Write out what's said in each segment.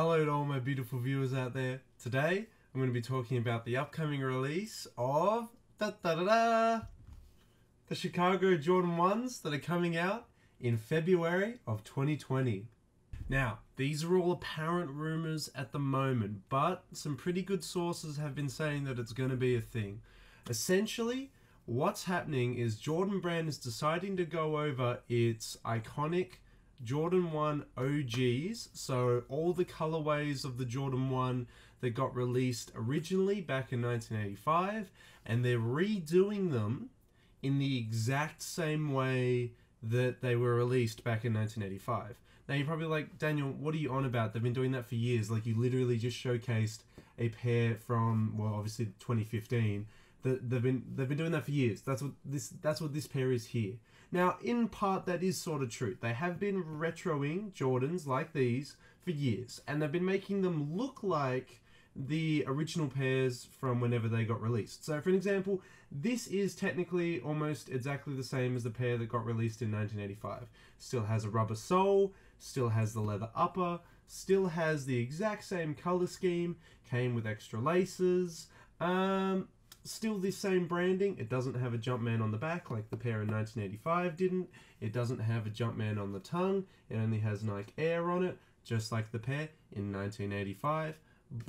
Hello to all my beautiful viewers out there. Today, I'm going to be talking about the upcoming release of the Chicago Jordan 1s that are coming out in February of 2020. Now, these are all apparent rumors at the moment, but some pretty good sources have been saying that it's going to be a thing. Essentially, what's happening is Jordan Brand is deciding to go over its iconic Jordan 1 OGs, so all the colorways of the Jordan 1 that got released originally back in 1985, and they're redoing them in the exact same way that they were released back in 1985. Now you're probably like, Daniel, what are you on about? They've been doing that for years. Like, you literally just showcased a pair from, well, obviously 2015. They've been doing that for years. That's what this pair is here. Now, in part, that is sort of true. They have been retroing Jordans like these for years, and they've been making them look like the original pairs from whenever they got released. So, for an example, this is technically almost exactly the same as the pair that got released in 1985. Still has a rubber sole, still has the leather upper, still has the exact same color scheme, came with extra laces, still this same branding. It doesn't have a Jumpman on the back like the pair in 1985 didn't. It doesn't have a Jumpman on the tongue. It only has Nike Air on it, just like the pair in 1985.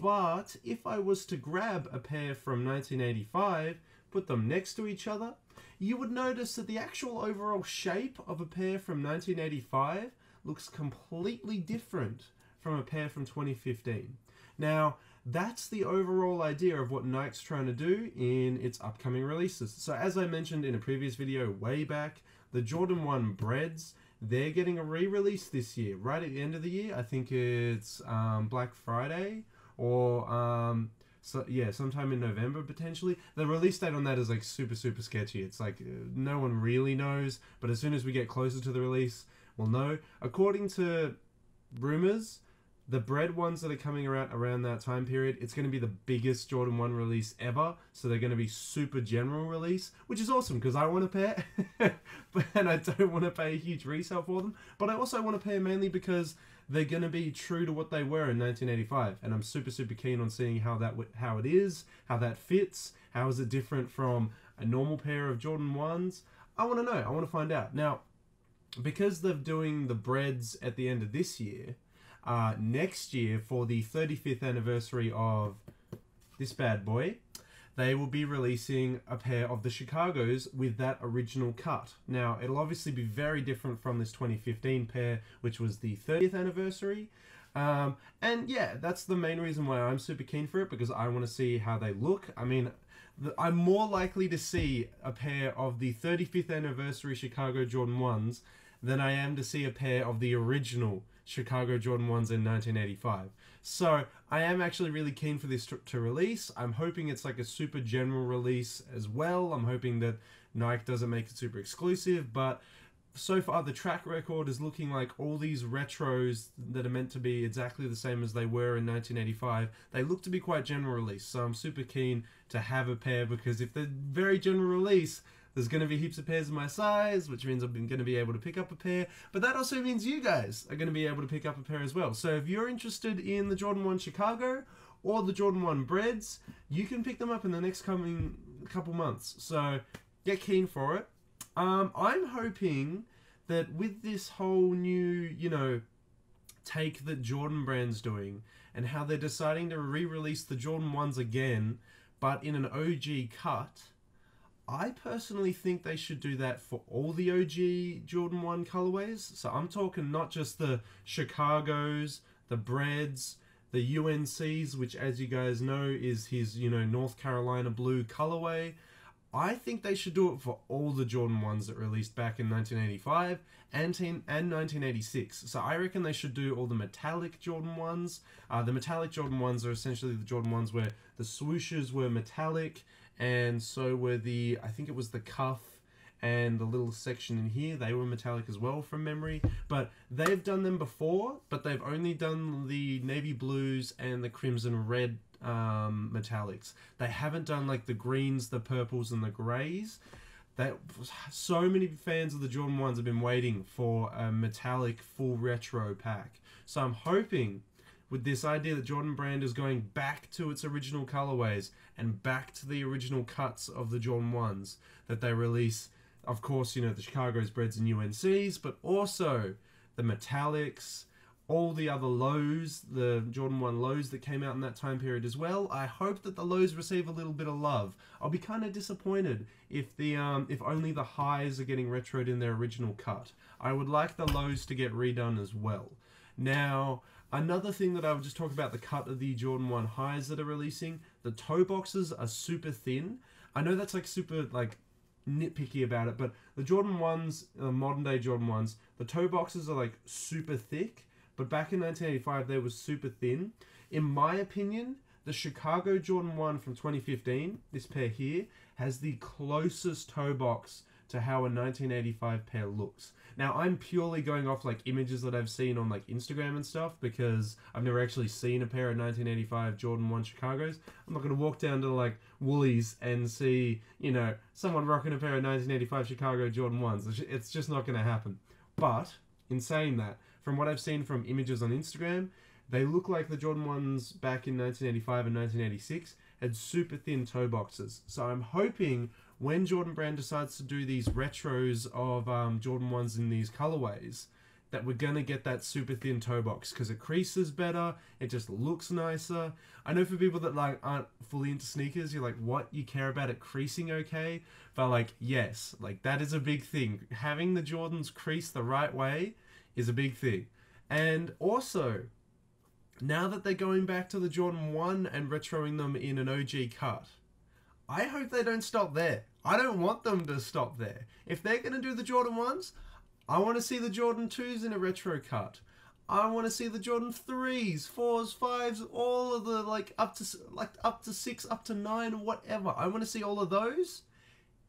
But if I was to grab a pair from 1985, put them next to each other, you would notice that the actual overall shape of a pair from 1985 looks completely different from a pair from 2015. Now, that's the overall idea of what Nike's trying to do in its upcoming releases. So as I mentioned in a previous video way back, the Jordan 1 Breads, they're getting a re-release this year, right at the end of the year. I think it's Black Friday or sometime in November potentially. The release date on that is like super sketchy. It's like no one really knows, but as soon as we get closer to the release, we'll know. According to rumors, the bread ones that are coming around that time period, it's going to be the biggest Jordan 1 release ever. So they're going to be super general release, which is awesome because I want a pair, and I don't want to pay a huge resale for them. But I also want a pair mainly because they're going to be true to what they were in 1985, and I'm super keen on seeing how it is, how that fits, how is it different from a normal pair of Jordan 1s. I want to know. I want to find out. Now, because they're doing the breads at the end of this year, next year, for the 35th anniversary of this bad boy, they will be releasing a pair of the Chicagos with that original cut. Now, it'll obviously be very different from this 2015 pair, which was the 30th anniversary. And yeah, that's the main reason why I'm super keen for it, because I want to see how they look. I mean, I'm more likely to see a pair of the 35th anniversary Chicago Jordan 1s than I am to see a pair of the original Chicago Jordan 1s in 1985. So I am actually really keen for this to release. I'm hoping it's like a super general release as well. I'm hoping that Nike doesn't make it super exclusive, but so far the track record is looking like all these retros that are meant to be exactly the same as they were in 1985, they look to be quite general release. So I'm super keen to have a pair, because if they're very general release, there's going to be heaps of pairs of my size, which means I'm going to be able to pick up a pair. But that also means you guys are going to be able to pick up a pair as well. So if you're interested in the Jordan 1 Chicago or the Jordan 1 Breads, you can pick them up in the next coming couple months. So get keen for it. I'm hoping that with this whole new, take that Jordan Brand's doing, and how they're deciding to re-release the Jordan 1s again, but in an OG cut, I personally think they should do that for all the OG Jordan 1 colorways. So I'm talking not just the Chicagos, the Breads, the UNCs, which, as you guys know, is his, North Carolina blue colorway. I think they should do it for all the Jordan 1s that released back in 1985 and 1986. So I reckon they should do all the metallic Jordan 1s. The metallic Jordan 1s are essentially the Jordan 1s where the swooshes were metallic, and so were I think it was the cuff and the little section in here, they were metallic as well from memory. But they've done them before, but they've only done the navy blues and the crimson red metallics. They haven't done like the greens, the purples, and the greys. That so many fans of the Jordan 1s have been waiting for a metallic full retro pack. So I'm hoping with this idea that Jordan Brand is going back to its original colorways and back to the original cuts of the Jordan 1s that they release. Of course, you know, the Chicago's, Breds, and UNCs, but also the metallics, all the other lows, the Jordan 1 lows that came out in that time period as well. I hope that the lows receive a little bit of love. I'll be kind of disappointed if if only the highs are getting retroed in their original cut. I would like the lows to get redone as well. Now, another thing that I would just talk about the cut of the Jordan 1 highs that are releasing. The toe boxes are super thin. I know that's like super like nitpicky about it, but the Jordan 1s, modern day Jordan 1s, the toe boxes are like super thick. But back in 1985, they were super thin. In my opinion, the Chicago Jordan 1 from 2015, this pair here, has the closest toe box to how a 1985 pair looks. Now, I'm purely going off like images that I've seen on like Instagram and stuff, because I've never actually seen a pair of 1985 Jordan 1 Chicagos. I'm not going to walk down to like Woolies and see, you know, someone rocking a pair of 1985 Chicago Jordan 1s. It's just not going to happen. But, in saying that, from what I've seen from images on Instagram, they look like the Jordan 1s back in 1985 and 1986 had super thin toe boxes. So I'm hoping when Jordan Brand decides to do these retros of Jordan 1s in these colorways, that we're going to get that super thin toe box, because it creases better, it just looks nicer. I know for people that like aren't fully into sneakers, you're like, what, you care about it creasing okay? But like, yes, like that is a big thing. Having the Jordans crease the right way is a big thing. And also, now that they're going back to the Jordan 1 and retroing them in an OG cut, I hope they don't stop there. I don't want them to stop there. If they're going to do the Jordan 1s, I want to see the Jordan 2s in a retro cut. I want to see the Jordan 3s, 4s, 5s, all of the up to 6, up to 9, whatever. I want to see all of those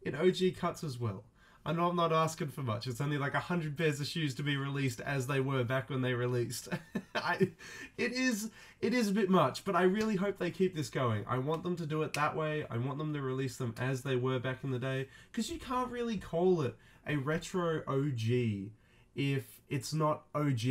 in OG cuts as well. I know I'm not asking for much. It's only like 100 pairs of shoes to be released as they were back when they released. It is a bit much, but I really hope they keep this going. I want them to do it that way. I want them to release them as they were back in the day, because you can't really call it a retro OG if it's not OG,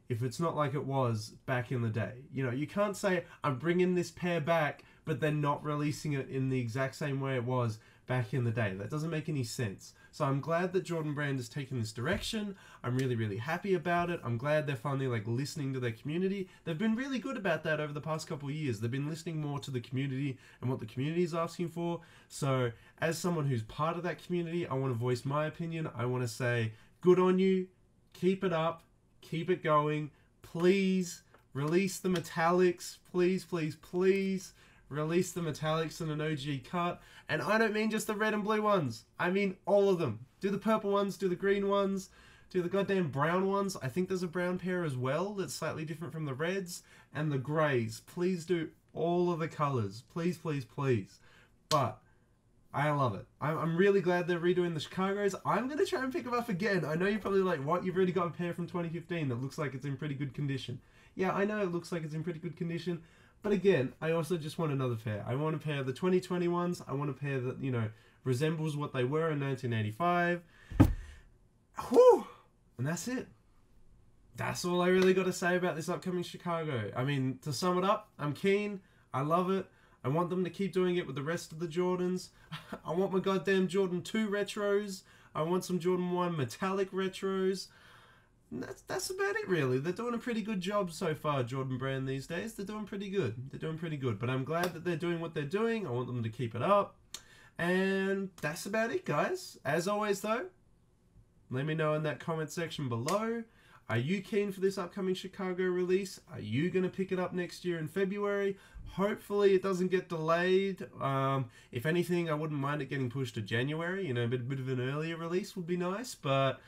if it's not like it was back in the day. You know, you can't say, I'm bringing this pair back, but then not releasing it in the exact same way it was back in the day. That doesn't make any sense. So I'm glad that Jordan Brand has taken this direction. I'm really, really happy about it. I'm glad they're finally like listening to their community. They've been really good about that over the past couple of years. They've been listening more to the community and what the community is asking for. So as someone who's part of that community, I want to voice my opinion. I want to say, good on you. Keep it up. Keep it going. Please release the metallics. Please, please, please. Release the metallics in an OG cut. And I don't mean just the red and blue ones. I mean all of them. Do the purple ones, do the green ones, do the goddamn brown ones. I think there's a brown pair as well that's slightly different from the reds. And the greys. Please do all of the colors. Please, please, please. But I love it. I'm really glad they're redoing the Chicagos. I'm going to try and pick them up again. I know you're probably like, what? You've already got a pair from 2015 that looks like it's in pretty good condition. Yeah, I know it looks like it's in pretty good condition. But again, I also just want another pair. I want a pair of the 2020 ones. I want a pair that, you know, resembles what they were in 1985. Whew! And that's it. That's all I really got to say about this upcoming Chicago. I mean, to sum it up, I'm keen. I love it. I want them to keep doing it with the rest of the Jordans. I want my goddamn Jordan 2 retros. I want some Jordan 1 metallic retros. And that's about it, really. They're doing a pretty good job so far, Jordan Brand, these days. They're doing pretty good. They're doing pretty good. But I'm glad that they're doing what they're doing. I want them to keep it up. And that's about it, guys. As always, though, let me know in that comment section below. Are you keen for this upcoming Chicago release? Are you going to pick it up next year in February? Hopefully it doesn't get delayed. If anything, I wouldn't mind it getting pushed to January. You know, a bit of an earlier release would be nice. But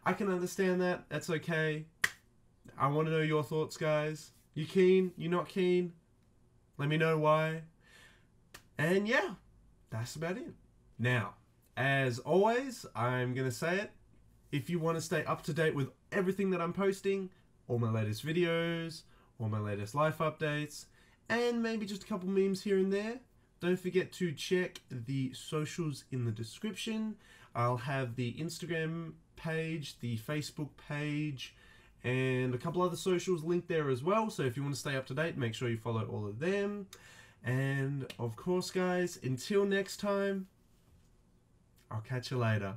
I can understand that. That's okay. I want to know your thoughts, guys. You keen? You not keen? Let me know why. And yeah, that's about it. Now, as always, I'm going to say it. If you want to stay up to date with everything that I'm posting, all my latest videos, all my latest life updates, and maybe just a couple memes here and there, don't forget to check the socials in the description. I'll have the Instagram page, the Facebook page, and a couple other socials linked there as well. So if you want to stay up to date, make sure you follow all of them. And of course, guys, until next time, I'll catch you later.